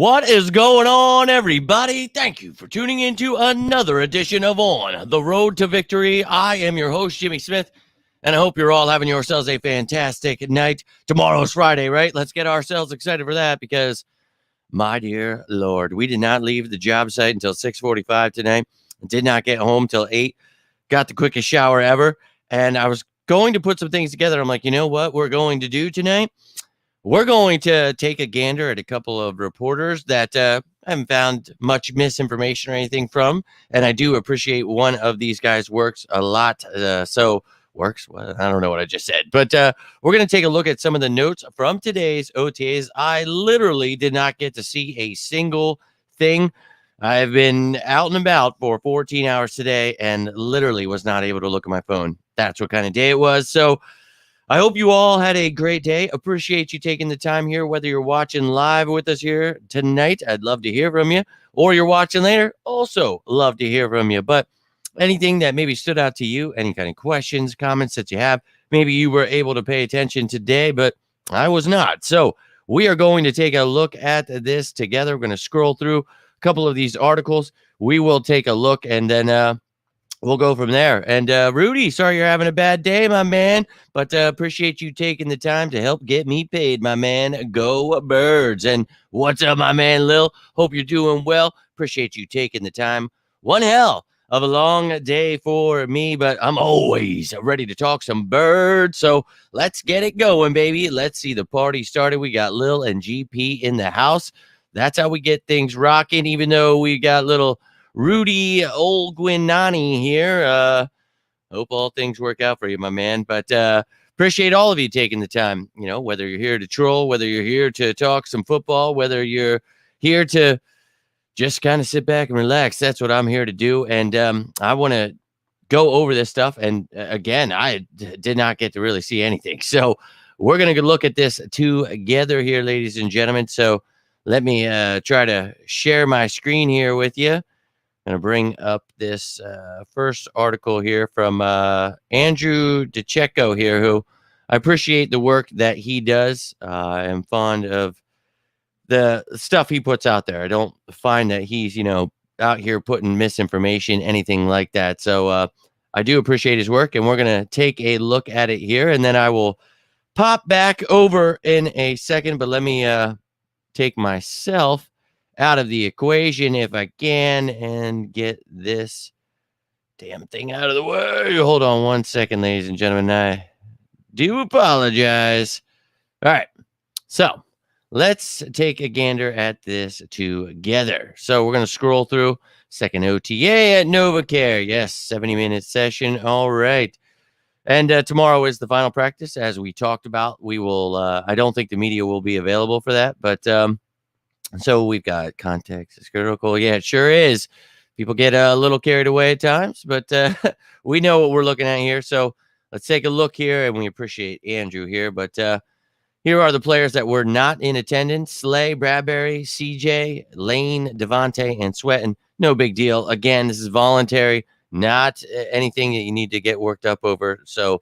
What is going on, everybody? Thank you for tuning into another edition of On the Road to Victory. I am your host, Jimmy Smith, and I hope you're all having yourselves a fantastic night. Tomorrow's Friday, right? Let's get ourselves excited for that because, my dear Lord, we did not leave the job site until 6:45 tonight. Did not get home till 8. Got the quickest shower ever, and I was going to put some things together. I'm like, you know what we're going to do tonight? We're going to take a gander at a couple of reporters that I haven't found much misinformation or anything from. And I do appreciate one of these guys works a lot. Works? Well, I don't know what I just said. But we're going to take a look at some of the notes from today's OTAs. I literally did not get to see a single thing. I've been out and about for 14 hours today and literally was not able to look at my phone. That's what kind of day it was. So I hope you all had a great day. Appreciate you taking the time here, whether you're watching live with us here tonight. I'd love to hear from you. Or you're watching later. Also love to hear from you. But anything that maybe stood out to you, any kind of questions, comments that you have, maybe you were able to pay attention today, but I was not. So we are going to take a look at this together. We're going to scroll through a couple of these articles. We will take a look and then we'll go from there. And Rudy, sorry you're having a bad day, my man, but appreciate you taking the time to help get me paid, my man. Go Birds. And what's up, my man, Lil? Hope you're doing well. Appreciate you taking the time. One hell of a long day for me, but I'm always ready to talk some birds. So let's get it going, baby. Let's see the party started. We got Lil and GP in the house. That's how we get things rocking, even though we got little Rudy Olguinani here. Hope all things work out for you, my man. But appreciate all of you taking the time, you know, whether you're here to troll, whether you're here to talk some football, whether you're here to just kind of sit back and relax. That's what I'm here to do. And I want to go over this stuff. And again, I did not get to really see anything. So we're going to look at this together here, ladies and gentlemen. So let me try to share my screen here with you. Going to bring up this first article here from Andrew DeCecco here, who I appreciate the work that he does. I am fond of the stuff he puts out there. I don't find that he's, out here putting misinformation, anything like that. So I do appreciate his work, and we're going to take a look at it here, and then I will pop back over in a second. But let me take myself out of the equation if I can and get this damn thing out of the way. Hold on one second, ladies and gentlemen. I do apologize. All right. So let's take a gander at this together. So we're going to scroll through second OTA at NovaCare. Yes, 70-minute session. All right. And tomorrow is the final practice, as we talked about. We will, I don't think the media will be available for that, but so we've got context is critical. Yeah, it sure is. People get a little carried away at times, but we know what we're looking at here. So let's take a look here, and we appreciate Andrew here. But here are the players that were not in attendance: Slay, Bradbury, CJ, Lane, Devontae, and Sweatin. No big deal. Again, this is voluntary, not anything that you need to get worked up over. So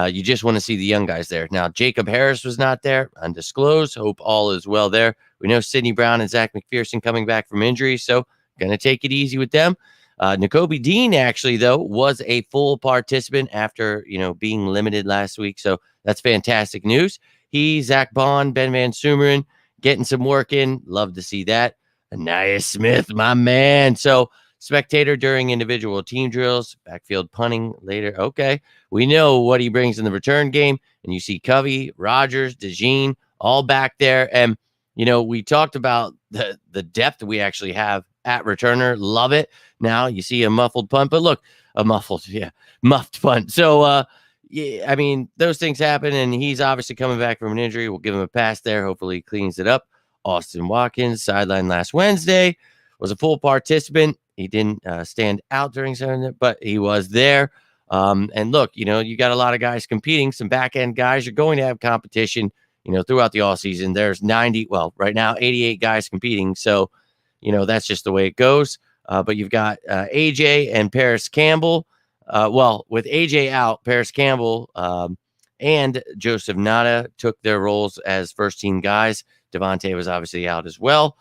you just want to see the young guys there. Now, Jacob Harris was not there, undisclosed. Hope all is well there. We know Sidney Brown and Zach McPherson coming back from injury, so going to take it easy with them. Nakobe Dean, actually, though, was a full participant after, being limited last week, so that's fantastic news. Zach Bond, Ben Van Sumeren, getting some work in. Love to see that. Anaya Smith, my man. So, spectator during individual team drills, backfield punting later. Okay, we know what he brings in the return game, and you see Covey, Rogers, DeJean, all back there, and we talked about the depth we actually have at returner. Love it. Now you see a muffled punt, but look, muffed punt. So, yeah, I mean, those things happen, and he's obviously coming back from an injury. We'll give him a pass there. Hopefully he cleans it up. Austin Watkins, sideline last Wednesday, was a full participant. He didn't stand out during Saturday, but he was there. And look, you got a lot of guys competing, some back-end guys. You're going to have competition, throughout the offseason. There's right now, 88 guys competing. So, that's just the way it goes. But you've got AJ and Paris Campbell. With AJ out, Paris Campbell and Joseph Nada took their roles as first-team guys. Devontae was obviously out as well.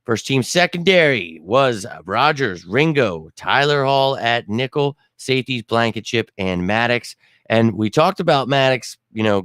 First team secondary was Rogers, Ringo, Tyler Hall at nickel, safeties Blankenship and Maddox. And we talked about Maddox,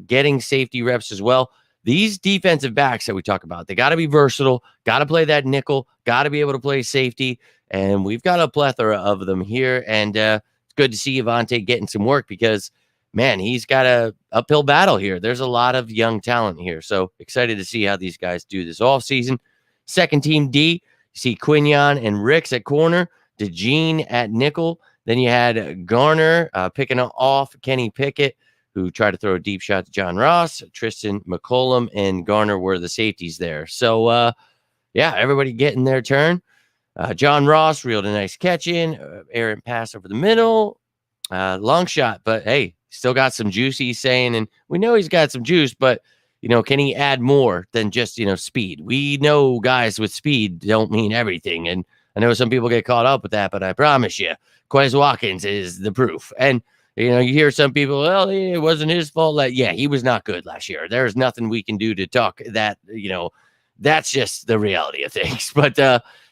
getting safety reps as well. These defensive backs that we talk about, they got to be versatile, got to play that nickel, got to be able to play safety. And we've got a plethora of them here. And it's good to see Avante getting some work because, man, he's got a uphill battle here. There's a lot of young talent here. So excited to see how these guys do this offseason. Second team D, you see Quinion and Ricks at corner, DeJean at nickel. Then you had Garner picking off Kenny Pickett, who tried to throw a deep shot to John Ross. Tristan McCollum and Garner were the safeties there. So, everybody getting their turn. John Ross reeled a nice catch in, errant pass over the middle, long shot. But, hey, still got some juice, he's saying. And we know he's got some juice, but can he add more than just, speed? We know guys with speed don't mean everything. And I know some people get caught up with that, but I promise you, Quez Watkins is the proof. And, you hear some people, well, it wasn't his fault. He was not good last year. There's nothing we can do to talk that, that's just the reality of things. But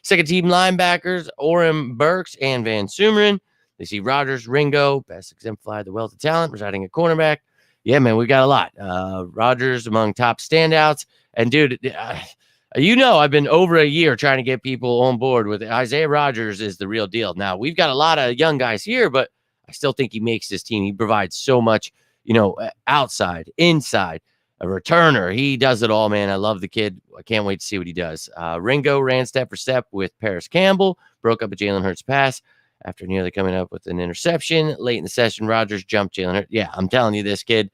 second team linebackers, Orem Burks and Van Sumeren. They see Rogers, Ringo, best exemplify the wealth of talent, residing at cornerback. Yeah, man, we got a lot. Rogers among top standouts. And, dude, I've been over a year trying to get people on board with Isaiah Rogers is the real deal. Now, we've got a lot of young guys here, but I still think he makes this team. He provides so much, outside, inside, a returner. He does it all, man. I love the kid. I can't wait to see what he does. Ringo ran step for step with Paris Campbell, broke up a Jalen Hurts pass after nearly coming up with an interception. Late in the session, Rogers jumped Jalen Hurts. Yeah, I'm telling you, this kid,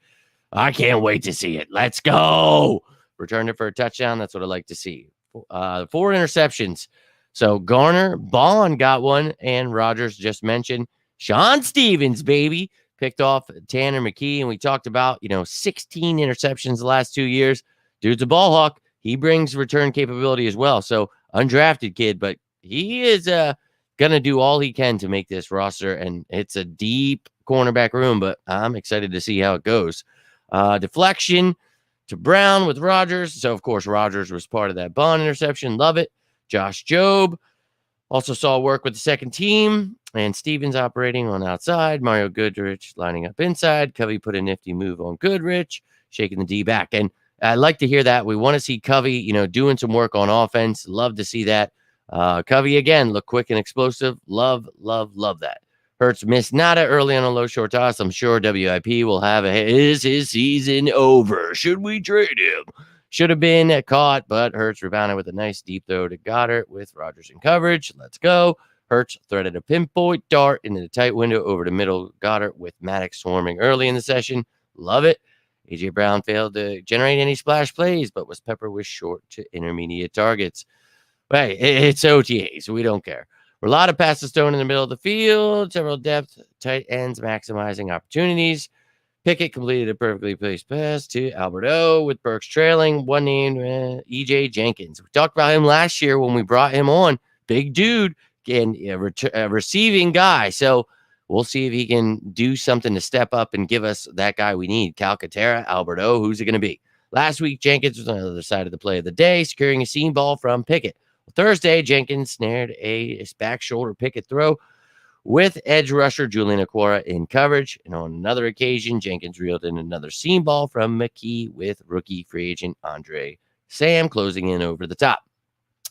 I can't wait to see it. Let's go. Returned it for a touchdown. That's what I like to see. 4 interceptions. So Garner, Bond got one, and Rogers just mentioned Sean Stevens, baby, picked off Tanner McKee. And we talked about, 16 interceptions the last 2 years. Dude's a ball hawk. He brings return capability as well. So undrafted kid, but he is going to do all he can to make this roster. And it's a deep cornerback room, but I'm excited to see how it goes. Deflection to Brown with Rogers. So, of course, Rogers was part of that Bond interception. Love it. Josh Jobe also saw work with the second team. And Stevens operating on outside. Mario Goodrich lining up inside. Covey put a nifty move on Goodrich, shaking the D back. And I like to hear that. We want to see Covey, doing some work on offense. Love to see that. Covey, again, look quick and explosive. Love, love, love that. Hurts missed Nada early on a low short toss. I'm sure WIP will have is his season over? Should we trade him? Should have been caught, but Hurts rebounded with a nice deep throw to Goddard with Rogers in coverage. Let's go. Hurts threaded a pinpoint dart into the tight window over the middle. Goddard with Maddox swarming early in the session. Love it. A.J. Brown failed to generate any splash plays, but was peppered with short to intermediate targets. Hey, it's OTAs. We don't care. Rolata passed the stone in the middle of the field. Several depth tight ends maximizing opportunities. Pickett completed a perfectly placed pass to Albert O with Burks trailing. One named E.J. Jenkins. We talked about him last year when we brought him on. Big dude and a receiving guy. So we'll see if he can do something to step up and give us that guy we need. Calcaterra, Albert O. Who's it going to be? Last week, Jenkins was on the other side of the play of the day, securing a seam ball from Pickett. Thursday, Jenkins snared a back shoulder Pickett throw with edge rusher Julian Aquara in coverage. And on another occasion, Jenkins reeled in another seam ball from McKee with rookie free agent Andre Sam closing in over the top.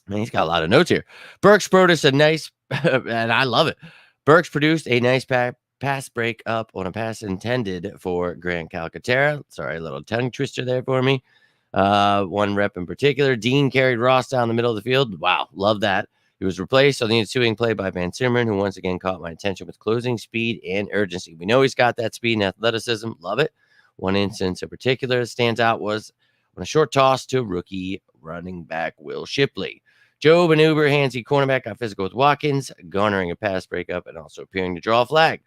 Man, he's got a lot of notes here. Burks produced a nice, and I love it. Burks produced a nice pass break up on a pass intended for Grant Calcaterra. Sorry, a little tongue twister there for me. One rep in particular. Dean carried Ross down the middle of the field. Wow, love that. He was replaced on the ensuing play by Van Sumeren, who once again caught my attention with closing speed and urgency. We know he's got that speed and athleticism. Love it. One instance in particular that stands out was on a short toss to rookie running back Will Shipley. Joe Maneuver, handsy cornerback, got physical with Watkins, garnering a pass breakup and also appearing to draw a flag.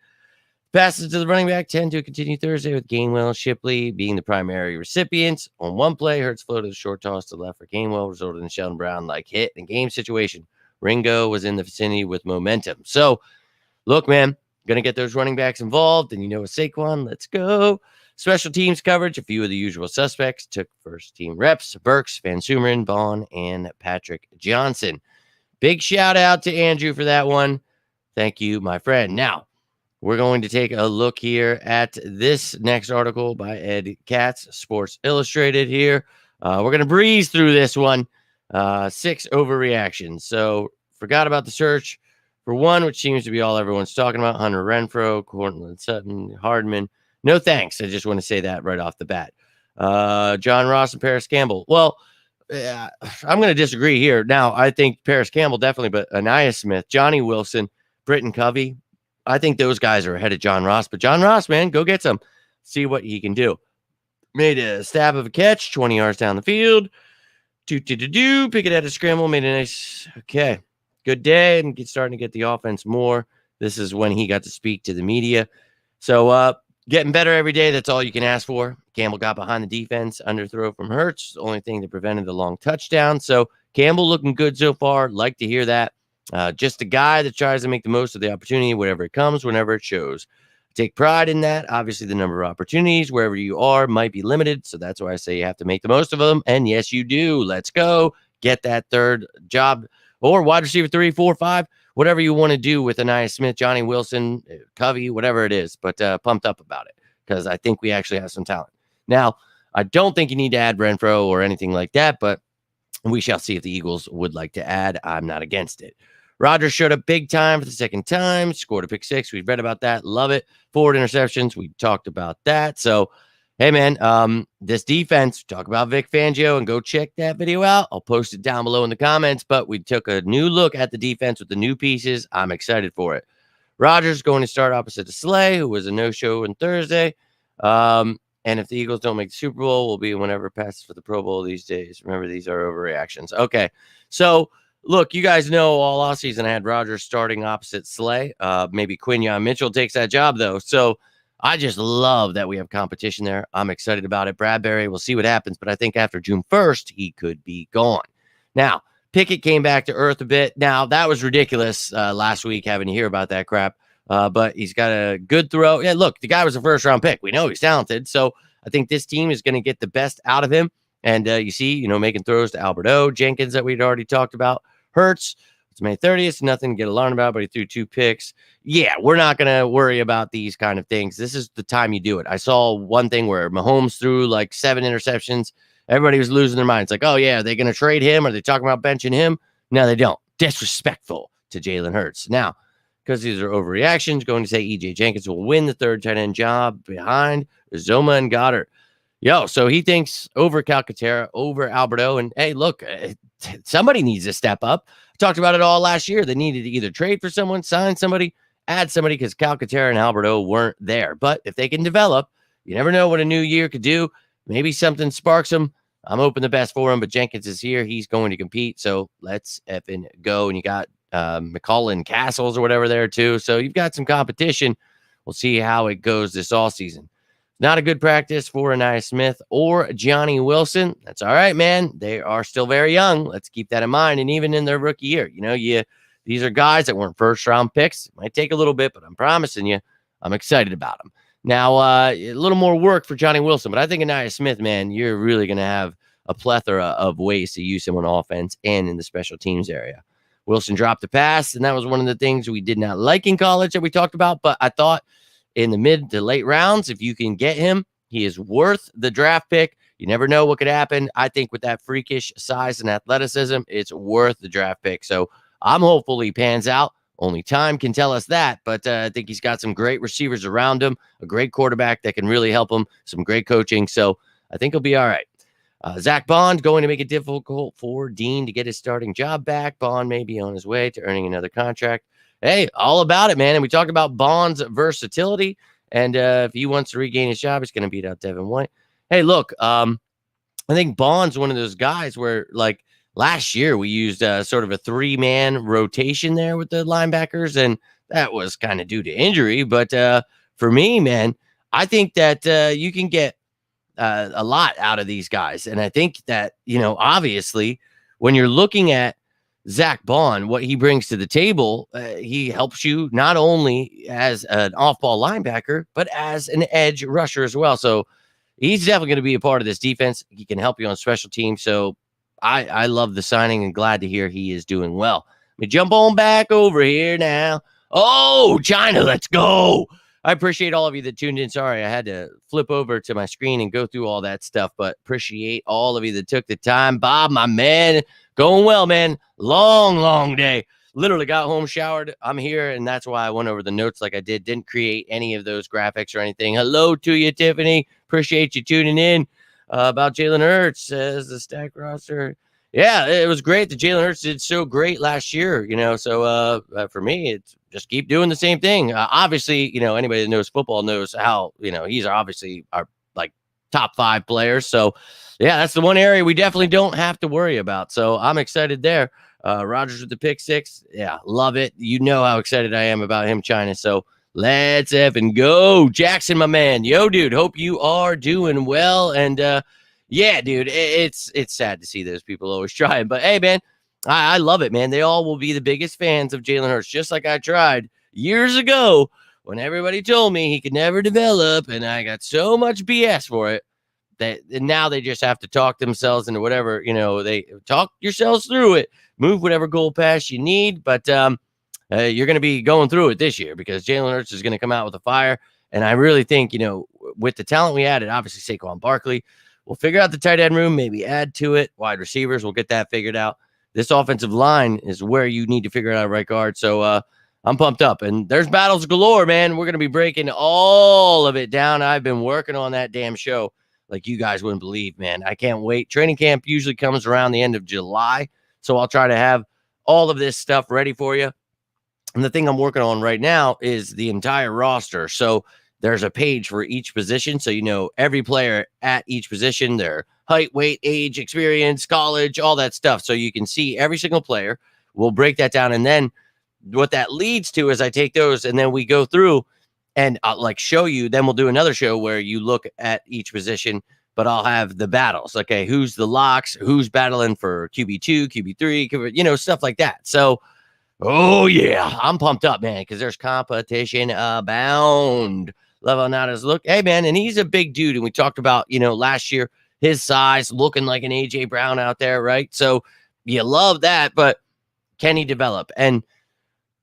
Passes to the running back tend to continue Thursday with Gainwell, Shipley being the primary recipients. On one play, Hurts floated a short toss to the left for Gainwell, resulted in Sheldon Brown-like hit in game situation. Ringo was in the vicinity with momentum. So, look, man, going to get those running backs involved. And with Saquon, let's go. Special teams coverage, a few of the usual suspects took first team reps. Burks, Van Sumeren, Bond, and Patrick Johnson. Big shout out to Andrew for that one. Thank you, my friend. Now, we're going to take a look here at this next article by Ed Katz, Sports Illustrated here. We're going to breeze through this one. 6 overreactions. So, forgot about the search for one, which seems to be all everyone's talking about. Hunter Renfrow, Courtland Sutton, Hardman. No thanks. I just want to say that right off the bat. John Ross and Paris Campbell. Well, I'm going to disagree here. Now, I think Paris Campbell definitely, but Anaya Smith, Johnny Wilson, Britton Covey, I think those guys are ahead of John Ross. But John Ross, man, go get some. See what he can do. Made a stab of a catch, 20 yards down the field. Pick it at a scramble. Made a nice, okay, good day. And starting to get the offense more. This is when he got to speak to the media. So, getting better every day. That's all you can ask for. Campbell got behind the defense. Underthrow from Hurts. The only thing that prevented the long touchdown. So, Campbell looking good so far. Like to hear that. Just a guy that tries to make the most of the opportunity, whatever it comes, whenever it shows. Take pride in that. Obviously, the number of opportunities wherever you are might be limited. So that's why I say you have to make the most of them. And yes, you do. Let's go. Get that third job or wide receiver 3, 4, 5, whatever you want to do with Anaya Smith, Johnny Wilson, Covey, whatever it is. But pumped up about it because I think we actually have some talent. Now, I don't think you need to add Renfrow or anything like that, but we shall see if the Eagles would like to add. I'm not against it. Rodgers showed up big time for the second time, scored a pick 6. We've read about that. Love it. 4 interceptions. We talked about that. So, hey, man, this defense, talk about Vic Fangio and go check that video out. I'll post it down below in the comments, but we took a new look at the defense with the new pieces. I'm excited for it. Rodgers going to start opposite of Slay, who was a no-show on Thursday. And if the Eagles don't make the Super Bowl, will be whenever passes for the Pro Bowl these days. Remember, these are overreactions. Okay, so look, you guys know all offseason I had Rodgers starting opposite Slay. Maybe Quinyon Mitchell takes that job, though. So I just love that we have competition there. I'm excited about it. Bradbury, we'll see what happens. But I think after June 1st, he could be gone. Now, Pickett came back to earth a bit. Now, that was ridiculous last week having to hear about that crap. But he's got a good throw. Yeah, look, the guy was a first-round pick. We know he's talented. So I think this team is going to get the best out of him. And you see, making throws to Albert O, Jenkins that we'd already talked about. Hurts, it's May 30th, nothing to get alarmed about, but he threw 2 picks. Yeah, we're not going to worry about these kind of things. This is the time you do it. I saw one thing where Mahomes threw like 7 interceptions. Everybody was losing their minds. Like, oh, yeah, are they going to trade him? Are they talking about benching him? No, they don't. Disrespectful to Jalen Hurts. Now, because these are overreactions, going to say E.J. Jenkins will win the third tight end job behind Zoma and Goddard. So he thinks over Calcaterra, over Alberto. And hey, look, somebody needs to step up. I talked about it all last year. They needed to either trade for someone, sign somebody, add somebody, because Calcaterra and Alberto weren't there. But if they can develop, you never know what a new year could do. Maybe something sparks them. I'm hoping the best for him, but Jenkins is here. He's going to compete. So let's effing go. And you got McCullen Castles or whatever there too. So you've got some competition. We'll see how it goes this all season. Not a good practice for Anaya Smith or Johnny Wilson. That's all right, man. They are still very young. Let's keep that in mind. And even in their rookie year, these are guys that weren't first-round picks. It might take a little bit, but I'm promising you, I'm excited about them. Now, a little more work for Johnny Wilson, but I think Anaya Smith, man, you're really going to have a plethora of ways to use him on offense and in the special teams area. Wilson dropped a pass, and that was one of the things we did not like in college that we talked about, but I thought in the mid to late rounds, if you can get him, he is worth the draft pick. You never know what could happen. I think with that freakish size and athleticism, it's worth the draft pick. So I'm hopeful he pans out. Only time can tell us that, but I think he's got some great receivers around him, a great quarterback that can really help him, some great coaching. So I think he'll be all right. Zach Bond going to make it difficult for Dean to get his starting job back. Bond may be on his way to earning another contract. Hey, all about it, man. And we talked about Bond's versatility. And if he wants to regain his job, he's going to beat out Devin White. Hey, look, I think Bond's one of those guys where, like, last year we used sort of a 3-man rotation there with the linebackers, and that was kind of due to injury. But for me, man, I think that you can get a lot out of these guys. And I think that, obviously, when you're looking at Zach Bond, what he brings to the table, he helps you not only as an off-ball linebacker, but as an edge rusher as well. So he's definitely going to be a part of this defense. He can help you on special teams. So I love the signing and glad to hear he is doing well. me jump on back over here now. Oh, China, let's go. I appreciate all of you that tuned in. Sorry, I had to flip over to my screen and go through all that stuff, but appreciate all of you that took the time. Bob, my man, going well, man. Long day. Literally got home, showered. I'm here, and that's why I went over the notes like I did. Didn't create any of those graphics or anything. Hello to you, Tiffany. Appreciate you tuning in. About Jalen Hurts, says the stack roster. Yeah, it was great that Jalen Hurts did so great last year, So for me, it's just keep doing the same thing. Obviously, anybody that knows football knows how, he's obviously our like top 5 players. So yeah, that's the one area we definitely don't have to worry about. So I'm excited there. Rodgers with the pick 6. Yeah, love it. You know how excited I am about him, China. So let's effing go. Jackson, my man. Yo, dude, hope you are doing well. And yeah, dude, it's sad to see those people always trying. But hey, man, I love it, man. They all will be the biggest fans of Jalen Hurts, just like I tried years ago when everybody told me he could never develop. And I got so much BS for it that now they just have to talk themselves into whatever, they talk yourselves through it, move whatever goal pass you need. But you're going to be going through it this year because Jalen Hurts is going to come out with a fire. And I really think, with the talent we added, obviously Saquon Barkley, we'll figure out the tight end room, maybe add to it. Wide receivers, we'll get that figured out. This offensive line is where you need to figure out right guard. So I'm pumped up. And there's battles galore, man. We're going to be breaking all of it down. I've been working on that damn show like you guys wouldn't believe, man. I can't wait. Training camp usually comes around the end of July. So I'll try to have all of this stuff ready for you. And the thing I'm working on right now is the entire roster. So there's a page for each position. So, every player at each position, their height, weight, age, experience, college, all that stuff. So you can see every single player. We'll break that down. And then what that leads to is I take those and then we go through and I'll show you. Then we'll do another show where you look at each position, but I'll have the battles. Okay, who's the locks? Who's battling for QB2, QB3, stuff like that. So, oh, yeah, I'm pumped up, man, because there's competition abound. Love how not his look. Hey, man, and he's a big dude. And we talked about, last year, his size looking like an A.J. Brown out there, right? So you love that, but can he develop? And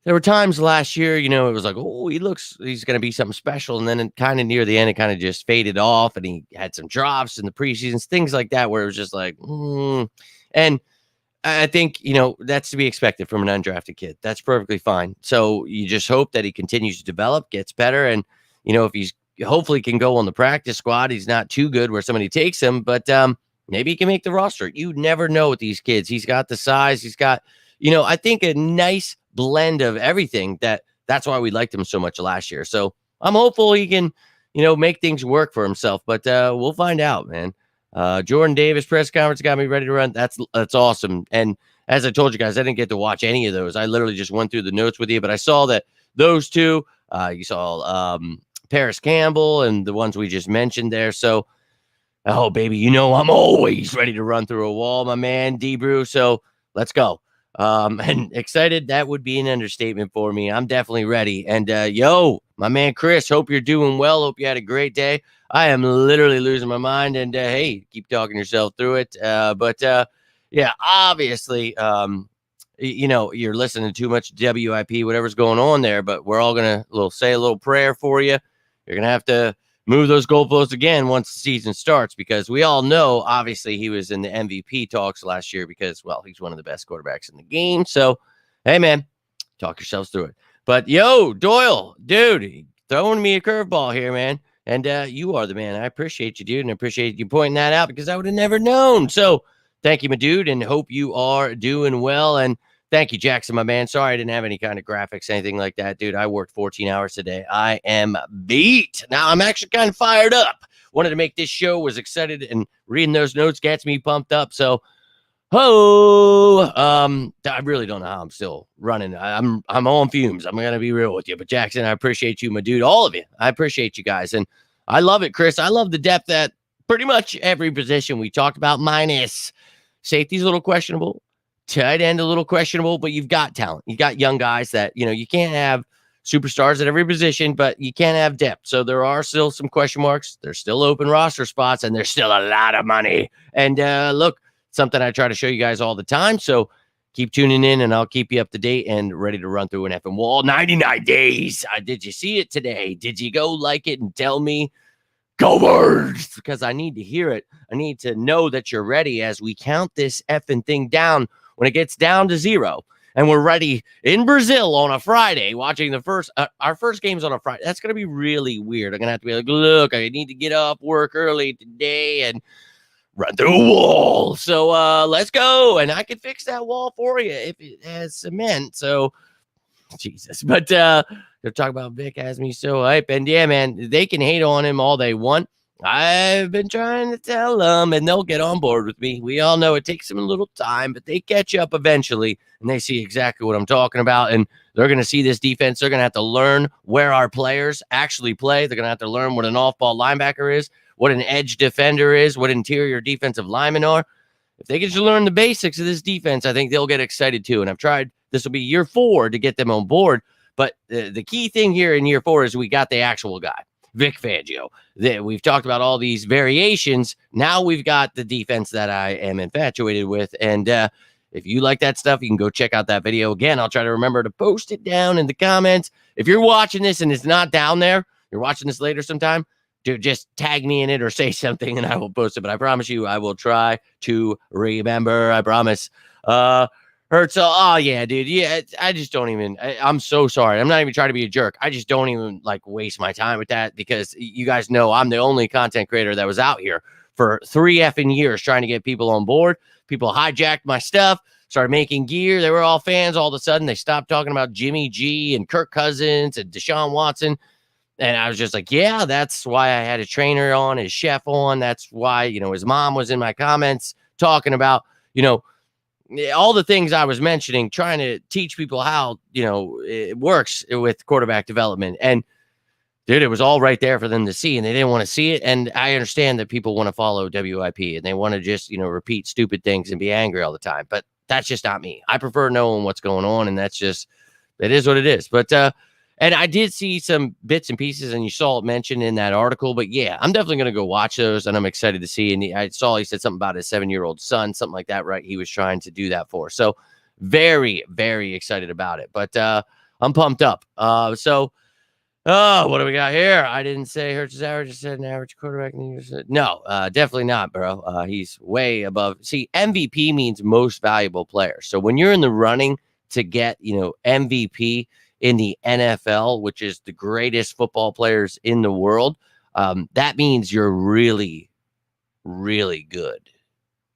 there were times last year, it was like, oh, he's going to be something special. And then kind of near the end, it kind of just faded off. And he had some drops in the preseasons, things like that, where it was just like, And I think, that's to be expected from an undrafted kid. That's perfectly fine. So you just hope that he continues to develop, gets better. And, if he's hopefully can go on the practice squad, he's not too good where somebody takes him, but maybe he can make the roster. You never know with these kids. He's got the size. He's got, I think a nice blend of everything that's why we liked him so much last year. So I'm hopeful he can, make things work for himself, but we'll find out, man. Jordan Davis press conference got me ready to run. That's awesome. And as I told you guys, I didn't get to watch any of those. I literally just went through the notes with you, but I saw that those two, you saw Paris Campbell and the ones we just mentioned there. So, oh, baby, I'm always ready to run through a wall, my man, D-Brew. So let's go. And excited, that would be an understatement for me. I'm definitely ready. And yo, my man Chris, hope you're doing well. Hope you had a great day. I am literally losing my mind. And hey, keep talking yourself through it. But yeah, obviously, you're listening to too much WIP, whatever's going on there. But we're all gonna say a little prayer for you. You're gonna have to move those goalposts again once the season starts, because we all know, obviously, he was in the MVP talks last year because, well, he's one of the best quarterbacks in the game. So, hey, man, talk yourselves through it. But, yo, Doyle, dude, throwing me a curveball here, man. And you are the man. I appreciate you, dude, and I appreciate you pointing that out because I would have never known. So, thank you, my dude, and hope you are doing well. And thank you, Jackson, my man. Sorry I didn't have any kind of graphics, anything like that, dude. I worked 14 hours today. I am beat. Now, I'm actually kind of fired up. Wanted to make this show, was excited, and reading those notes gets me pumped up. So, I really don't know how I'm still running. I'm on fumes. I'm going to be real with you. But, Jackson, I appreciate you, my dude. All of you. I appreciate you guys. And I love it, Chris. I love the depth at pretty much every position we talked about, minus safety's a little questionable. Tight end a little questionable, but you've got talent. You got young guys that, you can't have superstars at every position, but you can't have depth. So there are still some question marks. There's still open roster spots, and there's still a lot of money. And look, something I try to show you guys all the time. So keep tuning in, and I'll keep you up to date and ready to run through an effing wall. 99 days. Did you see it today? Did you go like it and tell me? Go Birds! Because I need to hear it. I need to know that you're ready as we count this effing thing down when it gets down to 0. And we're ready in Brazil on a Friday, watching our first game's on a Friday. That's going to be really weird. I'm going to have to be like, look, I need to get off work early today and run through a wall. So let's go. And I can fix that wall for you if it has cement. So, Jesus. But they're talking about Vic has me so hype. And yeah, man, they can hate on him all they want. I've been trying to tell them, and they'll get on board with me. We all know it takes them a little time, but they catch up eventually, and they see exactly what I'm talking about. And they're going to see this defense. They're going to have to learn where our players actually play. They're going to have to learn what an off-ball linebacker is, what an edge defender is, what interior defensive linemen are. If they get to learn the basics of this defense, I think they'll get excited too. And I've tried, this will be year 4 to get them on board. But the key thing here in year 4 is we got the actual guy, Vic Fangio. We've talked about all these variations. Now we've got the defense that I am infatuated with. And if you like that stuff, you can go check out that video. Again, I'll try to remember to post it down in the comments. If you're watching this and it's not down there, you're watching this later sometime, dude, just tag me in it or say something and I will post it. But I promise you, I will try to remember. I promise. Hurts. Oh, yeah, dude. Yeah, I just don't even. I'm so sorry. I'm not even trying to be a jerk. I just don't even like waste my time with that because you guys know I'm the only content creator that was out here for 3 effing years trying to get people on board. People hijacked my stuff, started making gear. They were all fans. All of a sudden, they stopped talking about Jimmy G and Kirk Cousins and Deshaun Watson. And I was just like, yeah, that's why I had a trainer on, his chef on. That's why, his mom was in my comments talking about, all the things I was mentioning, trying to teach people how, it works with quarterback development. And dude, it was all right there for them to see, and they didn't want to see it. And I understand that people want to follow WIP and they want to just, repeat stupid things and be angry all the time. But that's just not me. I prefer knowing what's going on. And it is what it is. But, and I did see some bits and pieces, and you saw it mentioned in that article. But yeah, I'm definitely going to go watch those, and I'm excited to see. And I saw he said something about his 7-year-old son, something like that, right? He was trying to do that for. So very, very excited about it. But I'm pumped up. What do we got here? I didn't say Hurts' average. I said an average quarterback. No, definitely not, bro. He's way above. See, MVP means most valuable player. So when you're in the running to get, MVP in the NFL, which is the greatest football players in the world, that means you're really, really good.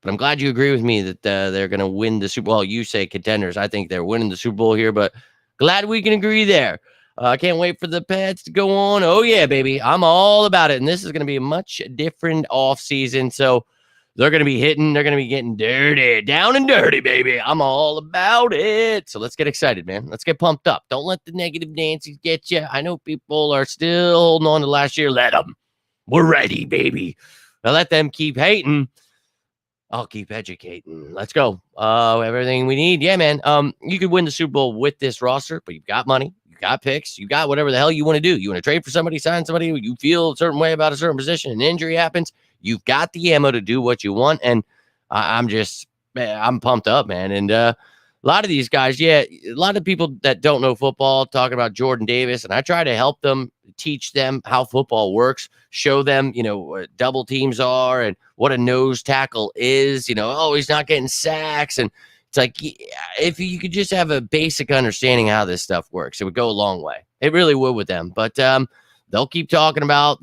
But I'm glad you agree with me that they're going to win the Super Bowl. You say contenders. I think they're winning the Super Bowl here, but glad we can agree there. I can't wait for the Pats to go on. Oh, yeah, baby. I'm all about it. And this is going to be a much different offseason. So they're going to be hitting. They're going to be getting dirty, down and dirty, baby. I'm all about it. So let's get excited, man. Let's get pumped up. Don't let the negative Nancy's get you. I know people are still holding on to last year. Let them. We're ready, baby. Now let them keep hating. I'll keep educating. Let's go. Everything we need. Yeah, man. You could win the Super Bowl with this roster, but you've got money. You got picks. You got whatever the hell you want to do. You want to trade for somebody, sign somebody, you feel a certain way about a certain position, an injury happens. You've got the ammo to do what you want. And I'm pumped up, man. And a lot of these guys, a lot of people that don't know football talking about Jordan Davis. And I try to help them, teach them how football works, show them, what double teams are and what a nose tackle is, he's not getting sacks. And it's like, if you could just have a basic understanding how this stuff works, it would go a long way. It really would with them. But they'll keep talking about,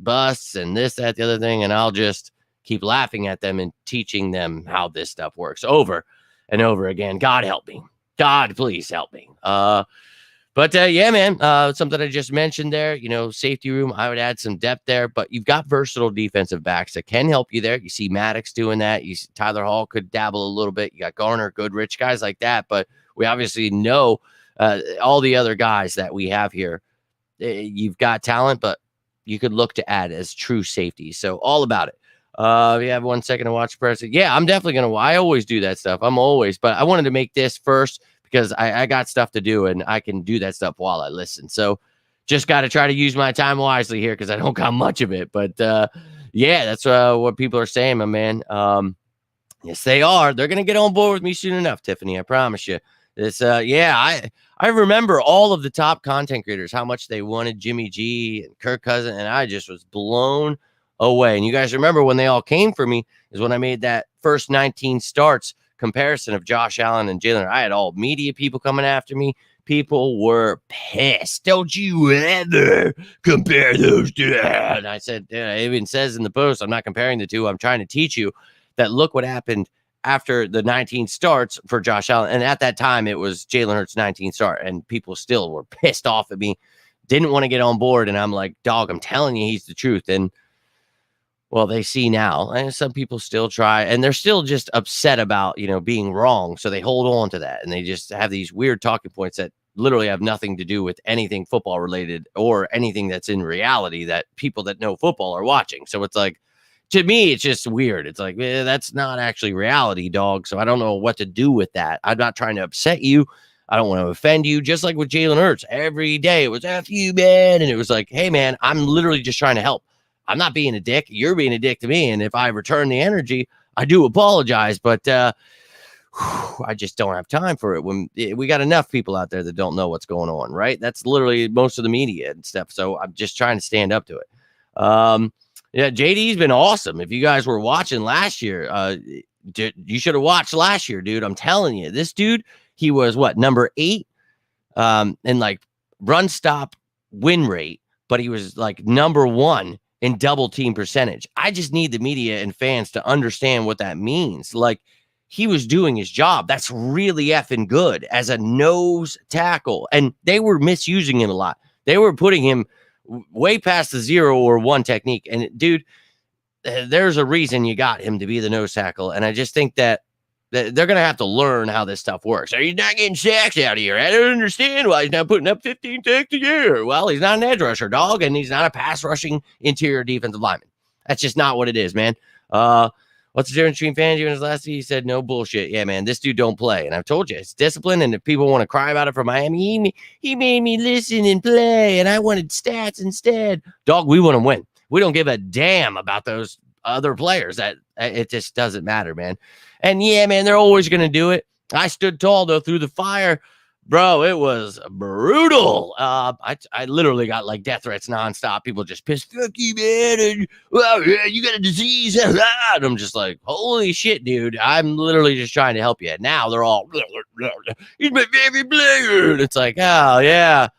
busts and this, that, the other thing. And I'll just keep laughing at them and teaching them how this stuff works over and over again. God help me. God, please help me. Yeah, man, something I just mentioned there, safety room, I would add some depth there, but you've got versatile defensive backs that can help you there. You see Maddox doing that. You see Tyler Hall could dabble a little bit. You got Garner, Goodrich, guys like that. But we obviously know all the other guys that we have here. You've got talent, but you could look to add as true safety. So all about it. You have 1 second to watch the press. Yeah, I'm definitely going to. I always do that stuff. But I wanted to make this first because I got stuff to do and I can do that stuff while I listen. So just got to try to use my time wisely here because I don't got much of it. But yeah, that's what people are saying, my man. Yes, they are. They're going to get on board with me soon enough, Tiffany. I promise you. It's I remember all of the top content creators, how much they wanted Jimmy G and Kirk Cousins, and I just was blown away. And you guys remember when they all came for me is when I made that first 19 starts comparison of Josh Allen and Jalen. I had all media people coming after me. People were pissed. Don't you ever compare those two? And I said, it even says in the post, I'm not comparing the two. I'm trying to teach you that look what happened after the 19 starts for Josh Allen. And at that time, it was Jalen Hurts' 19 start, and people still were pissed off at me, didn't want to get on board. And I'm like, dog, I'm telling you, he's the truth. And well, they see now, and some people still try, and they're still just upset about, being wrong. So they hold on to that, and they just have these weird talking points that literally have nothing to do with anything football related or anything that's in reality that people that know football are watching. So it's like, to me, it's just weird. It's like, that's not actually reality, dog. So I don't know what to do with that. I'm not trying to upset you. I don't want to offend you. Just like with Jalen Hurts, every day it was F you, man. And it was like, hey, man, I'm literally just trying to help. I'm not being a dick. You're being a dick to me. And if I return the energy, I do apologize. But I just don't have time for it when we got enough people out there that don't know what's going on, right? That's literally most of the media and stuff. So I'm just trying to stand up to it. Yeah, JD's been awesome. If you guys were watching last year, you should have watched last year, dude. I'm telling you, this dude, he was number 8 in like run stop win rate, but he was like number 1 in double team percentage. I just need the media and fans to understand what that means. Like, he was doing his job. That's really effing good as a nose tackle. And they were misusing him a lot. They were putting him way past the 0 or 1 technique. And dude, there's a reason you got him to be the nose tackle. And I just think that they're going to have to learn how this stuff works. Are you not getting sacks out of here? I don't understand why he's not putting up 15 sacks a year. Well, he's not an edge rusher, dog, and he's not a pass rushing interior defensive lineman. That's just not what it is, man. What's the difference between Fangio and his last season? He said, no bullshit. Yeah, man, this dude don't play. And I've told you, it's discipline. And if people want to cry about it for Miami, he made me listen and play, and I wanted stats instead. Dog, we want to win. We don't give a damn about those other players. That it just doesn't matter, man. And yeah, man, they're always going to do it. I stood tall, though, through the fire. Bro, it was brutal. I literally got like death threats nonstop. People just pissed, fuck you, man. And, well, yeah, you got a disease. And I'm just like, holy shit, dude. I'm literally just trying to help you. Now they're all, he's my favorite player. And it's like, oh, yeah.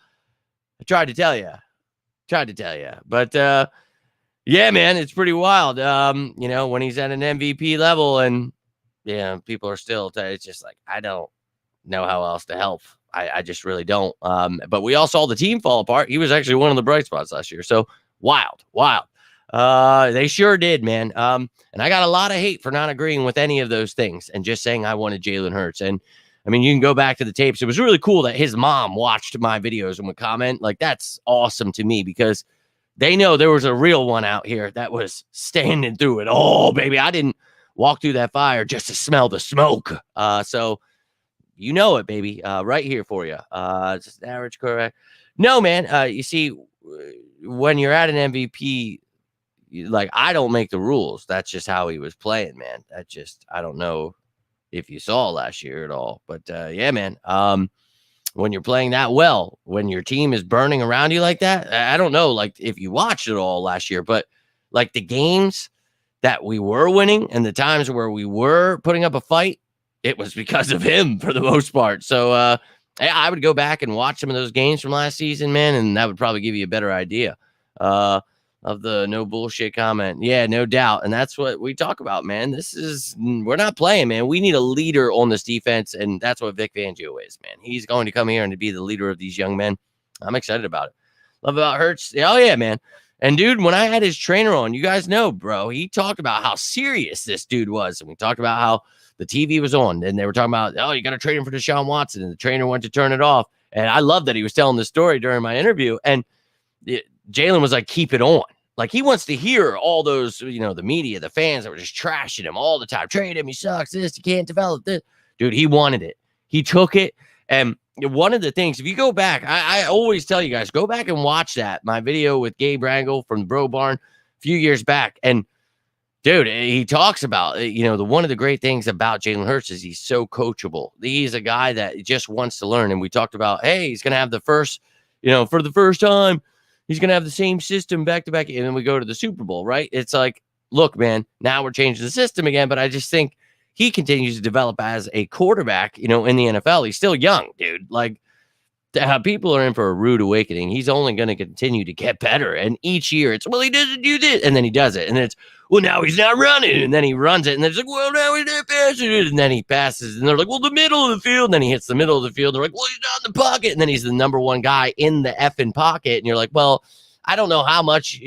I tried to tell you. But, yeah, man, it's pretty wild. When he's at an MVP level and, people are still, it's just like, I don't know how else to help. I just really don't. But we all saw the team fall apart. He was actually one of the bright spots last year. So wild. They sure did, man. And I got a lot of hate for not agreeing with any of those things and just saying I wanted Jalen Hurts. And I mean, you can go back to the tapes. It was really cool that his mom watched my videos and would comment. Like, that's awesome to me because they know there was a real one out here that was standing through it. Oh, baby, I didn't walk through that fire just to smell the smoke. So you know it, baby. Right here for you. Just average, correct? No, man. You see, when you're at an MVP, like, I don't make the rules. That's just how he was playing, man. I don't know if you saw last year at all. But yeah, man. When you're playing that well, when your team is burning around you like that, I don't know, like, if you watched it all last year, but like the games that we were winning and the times where we were putting up a fight, it was because of him for the most part. So I would go back and watch some of those games from last season, man, and that would probably give you a better idea of the no bullshit comment. Yeah, no doubt. And that's what we talk about, man. We're not playing, man. We need a leader on this defense, and that's what Vic Fangio is, man. He's going to come here and to be the leader of these young men. I'm excited about it. Love about Hurts. Oh, yeah, man. And, dude, when I had his trainer on, you guys know, bro, he talked about how serious this dude was. And we talked about how the TV was on, and they were talking about, oh, you got to trade him for Deshaun Watson, and the trainer went to turn it off. And I love that he was telling the story during my interview. And Jalen was like, keep it on. Like, he wants to hear all those, the media, the fans that were just trashing him all the time. Trade him. He sucks. This, he can't develop this. Dude, he wanted it. He took it. And one of the things, if you go back, I always tell you guys, go back and watch my video with Gabe Rangel from the Bro Barn a few years back. And Dude, he talks about, the one of the great things about Jalen Hurts is he's so coachable. He's a guy that just wants to learn. And we talked about, hey, he's going to have the first, for the first time, he's going to have the same system back to back. And then we go to the Super Bowl, right? It's like, look, man, now we're changing the system again. But I just think he continues to develop as a quarterback, in the NFL. He's still young, dude. Like, people are in for a rude awakening. He's only going to continue to get better. And each year it's, well, he doesn't do this. And then he does it. And then it's, well, now he's not running. And then he runs it. And then it's like, well, now he's not passing it. And then he passes. And they're like, well, the middle of the field. And then he hits the middle of the field. They're like, well, he's not in the pocket. And then he's the number one guy in the effing pocket. And you're like, well, I don't know how much,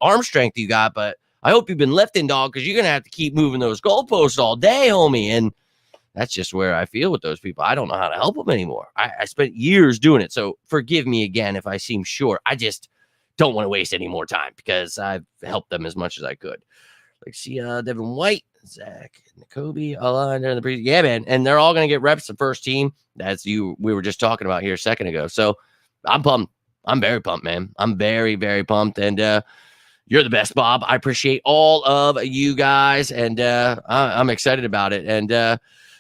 arm strength you got, but I hope you've been lifting, dog, because you're going to have to keep moving those goalposts all day, homie. And that's just where I feel with those people. I don't know how to help them anymore. I spent years doing it. So forgive me again if I seem short. I just don't want to waste any more time because I've helped them as much as I could. Like, see, Devin White, Zach, Kobe, all under the preseason. Yeah, man. And they're all going to get reps the first team. That's we were just talking about here a second ago. So I'm pumped. I'm very pumped, man. I'm very, very pumped. And you're the best, Bob. I appreciate all of you guys. And I'm excited about it. And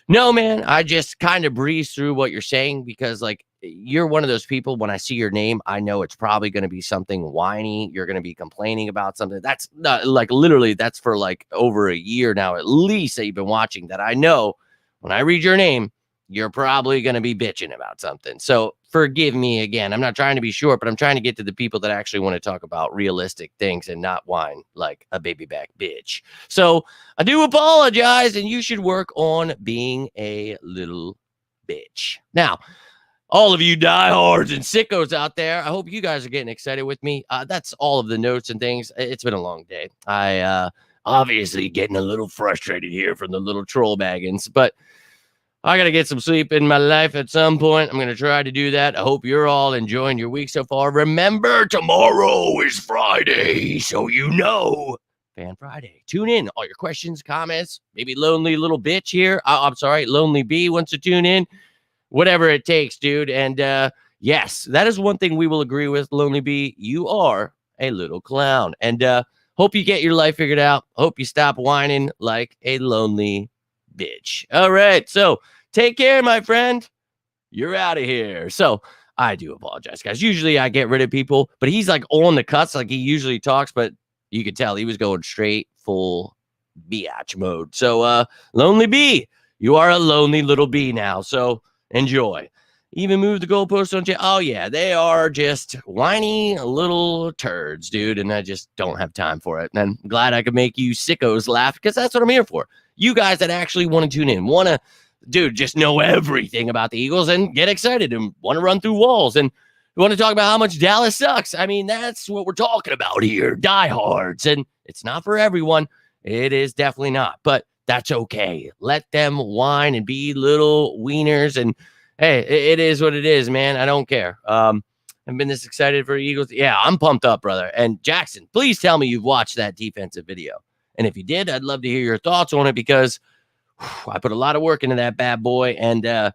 no, man, I just kind of breeze through what you're saying because, like, you're one of those people, when I see your name, I know it's probably going to be something whiny. You're going to be complaining about something. That's not, like, literally, that's for, like, over a year now, at least, that you've been watching, that I know when I read your name, you're probably going to be bitching about something. So forgive me again. I'm not trying to be short, but I'm trying to get to the people that actually want to talk about realistic things and not whine like a baby back bitch. So I do apologize, and you should work on being a little bitch. Now, all of you diehards and sickos out there, I hope you guys are getting excited with me. That's all of the notes and things. It's been a long day. I obviously getting a little frustrated here from the little troll baggins, but I got to get some sleep in my life at some point. I'm going to try to do that. I hope you're all enjoying your week so far. Remember, tomorrow is Friday, so Fan Friday. Tune in. All your questions, comments, maybe lonely little bitch here. I'm sorry, Lonely Bee wants to tune in. Whatever it takes, dude. And yes, that is one thing we will agree with, Lonely Bee. You are a little clown. And hope you get your life figured out. Hope you stop whining like a lonely bitch. All right, so take care, my friend. You're out of here. So I do apologize, guys. Usually I get rid of people, but he's like on the cuts like he usually talks, but you could tell he was going straight full biatch mode. So Lonely Bee, you are a lonely little bee now. So enjoy. Even move the goalpost on you. Oh, yeah, they are just whiny little turds, dude, and I just don't have time for it. And I'm glad I could make you sickos laugh because that's what I'm here for. You guys that actually want to tune in, want to, dude, just know everything about the Eagles and get excited and want to run through walls and want to talk about how much Dallas sucks. I mean, that's what we're talking about here, diehards. And it's not for everyone. It is definitely not, but that's okay. Let them whine and be little wieners. And hey, it is what it is, man. I don't care. I've been this excited for Eagles. Yeah, I'm pumped up, brother. And Jackson, please tell me you've watched that defensive video. And if you did, I'd love to hear your thoughts on it because I put a lot of work into that bad boy. And I'm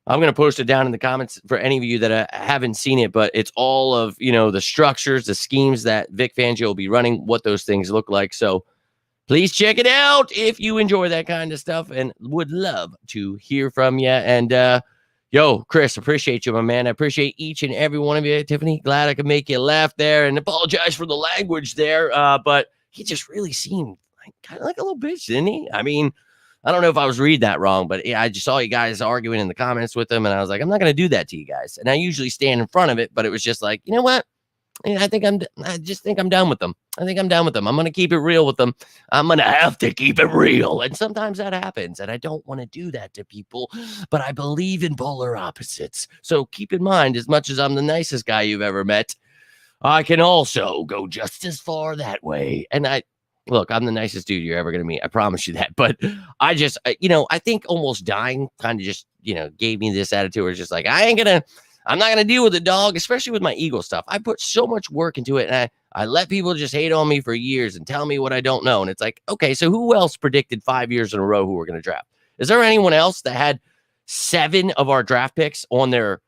going to post it down in the comments for any of you that haven't seen it. But it's all of, the structures, the schemes that Vic Fangio will be running, what those things look like. So please check it out if you enjoy that kind of stuff and would love to hear from you. And yo, Chris, appreciate you, my man. I appreciate each and every one of you. Tiffany, glad I could make you laugh there and apologize for the language there. But he just really seemed kind of like a little bitch, didn't he? I mean, I don't know if I was reading that wrong, but I just saw you guys arguing in the comments with him. And I was like, I'm not going to do that to you guys. And I usually stand in front of it, but it was just like, you know what? I just think I'm done with them. I'm going to keep it real with them. I'm going to have to keep it real. And sometimes that happens. And I don't want to do that to people, but I believe in polar opposites. So keep in mind, as much as I'm the nicest guy you've ever met, I can also go just as far that way. And look, I'm the nicest dude you're ever going to meet. I promise you that. But I just, I think almost dying kind of just, gave me this attitude where it's just like, I'm not going to deal with the dog, especially with my ego stuff. I put so much work into it, and I let people just hate on me for years and tell me what I don't know. And it's like, okay, so who else predicted 5 years in a row who we're going to draft? Is there anyone else that had 7 of our draft picks on their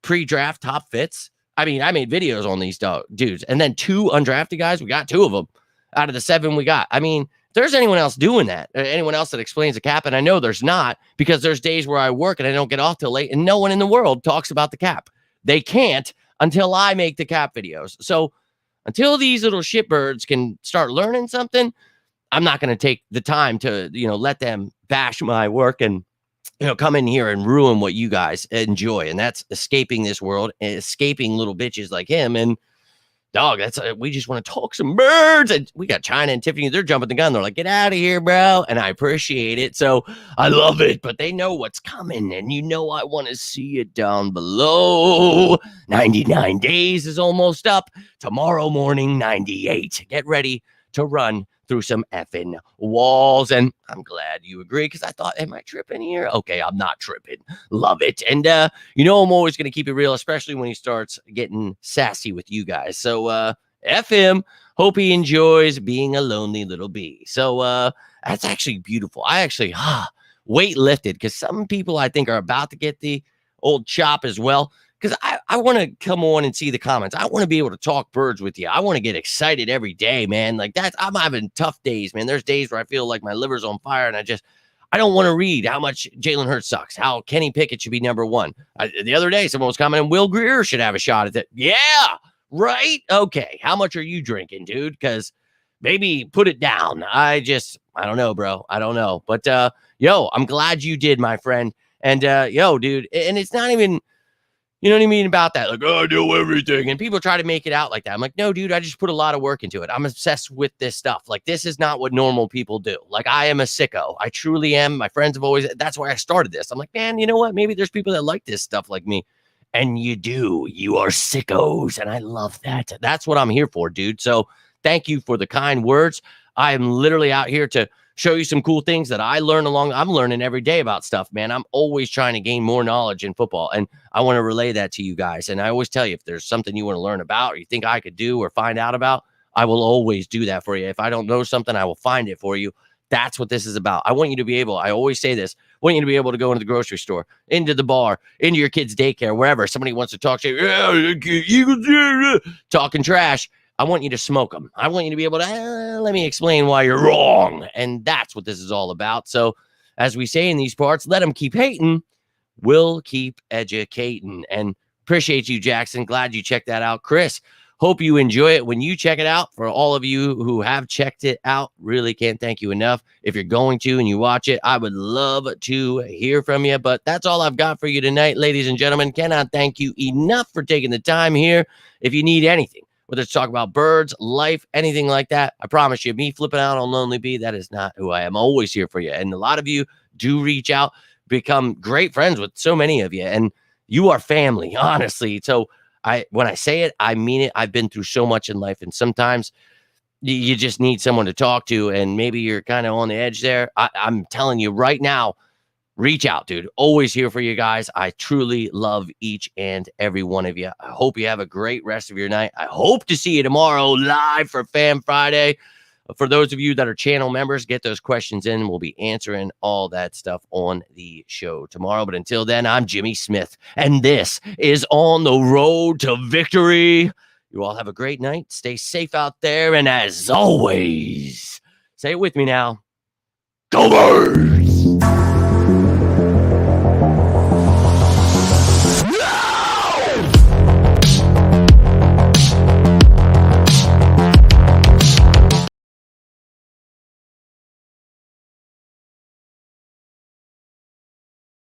pre-draft top fits? I mean, I made videos on these dudes, and then 2 undrafted guys. We got 2 of them. out of the 7 we got. I mean, if there's anyone else doing that, anyone else that explains the cap, and I know there's not, because there's days where I work and I don't get off till late, and no one in the world talks about the cap. They can't until I make the cap videos. So until these little shitbirds can start learning something, I'm not going to take the time to, let them bash my work and, come in here and ruin what you guys enjoy. And that's escaping this world, escaping little bitches like him. And dog, that's we just want to talk some birds. And we got China and Tiffany. They're jumping the gun. They're like, get out of here, bro. And I appreciate it. So I love it. But they know what's coming. And I want to see it down below. 99 days is almost up. Tomorrow morning, 98. Get ready to run through some effing walls. And I'm glad you agree, because I thought, am I tripping here? Okay, I'm not tripping. Love it. And I'm always going to keep it real, especially when he starts getting sassy with you guys. So F him. Hope he enjoys being a lonely little bee. So that's actually beautiful. I actually weight lifted, because some people I think are about to get the old chop as well. Because I want to come on and see the comments. I want to be able to talk birds with you. I want to get excited every day, man. Like that, I'm having tough days, man. There's days where I feel like my liver's on fire, and I don't want to read how much Jalen Hurts sucks, how Kenny Pickett should be number one. The other day, someone was commenting, Will Greer should have a shot at it. Yeah, right? Okay, how much are you drinking, dude? Because maybe put it down. I don't know, bro. I don't know. But, I'm glad you did, my friend. And, dude, and it's not even... You know what I mean about that? Like, I do everything. And people try to make it out like that. I'm like, no, dude, I just put a lot of work into it. I'm obsessed with this stuff. Like, this is not what normal people do. Like, I am a sicko. I truly am. My friends have always, that's why I started this. I'm like, man, you know what? Maybe there's people that like this stuff like me. And you do. You are sickos. And I love that. That's what I'm here for, dude. So thank you for the kind words. I am literally out here to show you some cool things that I learn I'm learning every day about stuff, man. I'm always trying to gain more knowledge in football, and I want to relay that to you guys. And I always tell you, if there's something you want to learn about, or you think I could do or find out about, I will always do that for you. If I don't know something, I will find it for you. That's what this is about. I want you to be able, I always say this, I want you to be able to go into the grocery store, into the bar, into your kid's daycare, wherever somebody wants to talk to you, talking trash. I want you to smoke them. I want you to be able to, let me explain why you're wrong. And that's what this is all about. So as we say in these parts, let them keep hating. We'll keep educating. And appreciate you, Jackson. Glad you checked that out. Chris, hope you enjoy it when you check it out. For all of you who have checked it out, really can't thank you enough. If you're going to and you watch it, I would love to hear from you. But that's all I've got for you tonight, ladies and gentlemen. Cannot thank you enough for taking the time here. If you need anything, whether it's talk about birds, life, anything like that, I promise you, me flipping out on Lonely Bee, that is not who I am. I'm always here for you. And a lot of you do reach out, become great friends with so many of you. And you are family, honestly. So when I say it, I mean it. I've been through so much in life. And sometimes you just need someone to talk to. And maybe you're kind of on the edge there. I'm telling you right now, reach out, dude. Always here for you guys. I truly love each and every one of you. I hope you have a great rest of your night. I hope to see you tomorrow live for Fam Friday. For those of you that are channel members, get those questions in. We'll be answering all that stuff on the show tomorrow. But until then, I'm Jimmy Smith, and this is On the Road to Victory. You all have a great night. Stay safe out there. And as always, say it with me now. Go Birds!